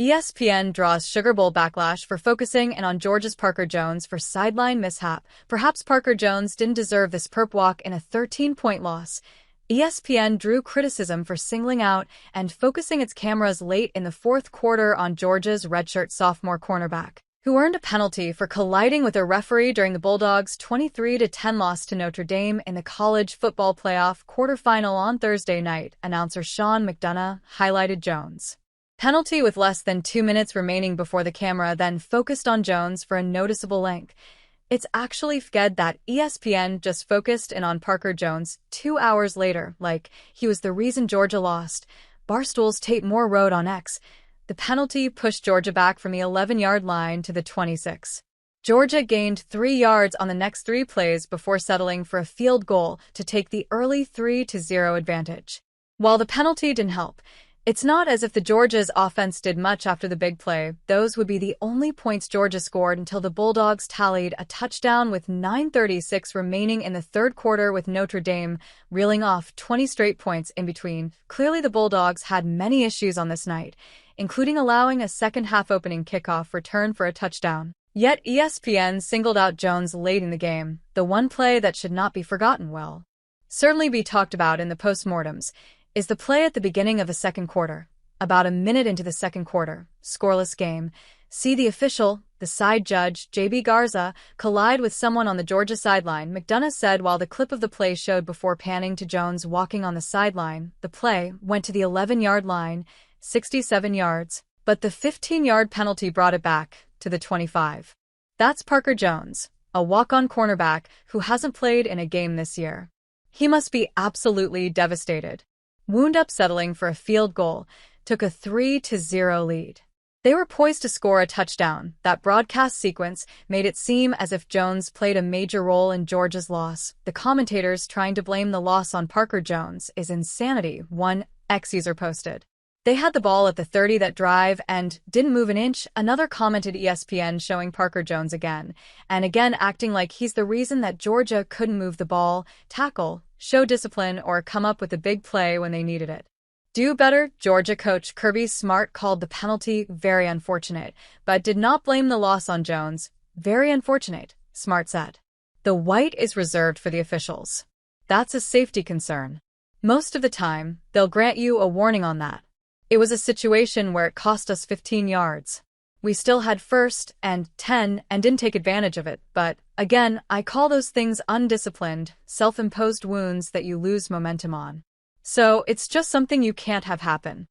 ESPN draws Sugar Bowl backlash for focusing in on Georgia's Parker Jones for sideline mishap. Perhaps Parker Jones didn't deserve this perp walk in a 13-point loss. ESPN drew criticism for singling out and focusing its cameras late in the fourth quarter on Georgia's redshirt sophomore cornerback, who earned a penalty for colliding with a referee during the Bulldogs' 23-10 loss to Notre Dame in the college football playoff quarterfinal on Thursday night. Announcer Sean McDonough highlighted Jones' penalty with less than 2 minutes remaining before the camera then focused on Jones for a noticeable length. It's actually fged that ESPN just focused in on Parker Jones 2 hours later, like he was the reason Georgia lost. Barstool's Tate Moore wrote on X, the penalty pushed Georgia back from the 11-yard line to the 26. Georgia gained 3 yards on the next 3 plays before settling for a field goal to take the early 3-0 advantage. While the penalty didn't help, it's not as if the Georgia's offense did much after the big play. Those would be the only points Georgia scored until the Bulldogs tallied a touchdown with 9:36 remaining in the third quarter, with Notre Dame reeling off 20 straight points in between. Clearly the Bulldogs had many issues on this night, including allowing a second-half opening kickoff return for a touchdown. Yet ESPN singled out Jones late in the game, the one play that should not be forgotten. Well, certainly be talked about in the postmortems, is the play at the beginning of the second quarter. About a minute into the second quarter, scoreless game, see the official, the side judge, J.B. Garza, collide with someone on the Georgia sideline, McDonough said while the clip of the play showed before panning to Jones walking on the sideline. The play went to the 11-yard line, 67 yards, but the 15-yard penalty brought it back to the 25. That's Parker Jones, a walk-on cornerback who hasn't played in a game this year. He must be absolutely devastated. Wound up settling for a field goal, took a 3-0 lead. They were poised to score a touchdown. That broadcast sequence made it seem as if Jones played a major role in Georgia's loss. The commentators trying to blame the loss on Parker Jones is insanity, one ex-user posted. They had the ball at the 30 that drive and didn't move an inch. Another commented ESPN showing Parker Jones again and again acting like he's the reason that Georgia couldn't move the ball, tackle, show discipline, or come up with a big play when they needed it. Do better. Georgia coach Kirby Smart called the penalty very unfortunate, but did not blame the loss on Jones. Very unfortunate, Smart said. The white is reserved for the officials. That's a safety concern. Most of the time, they'll grant you a warning on that. It was a situation where it cost us 15 yards. We still had 1st and 10 and didn't take advantage of it, but, again, I call those things undisciplined, self-imposed wounds that you lose momentum on. So, it's just something you can't have happen.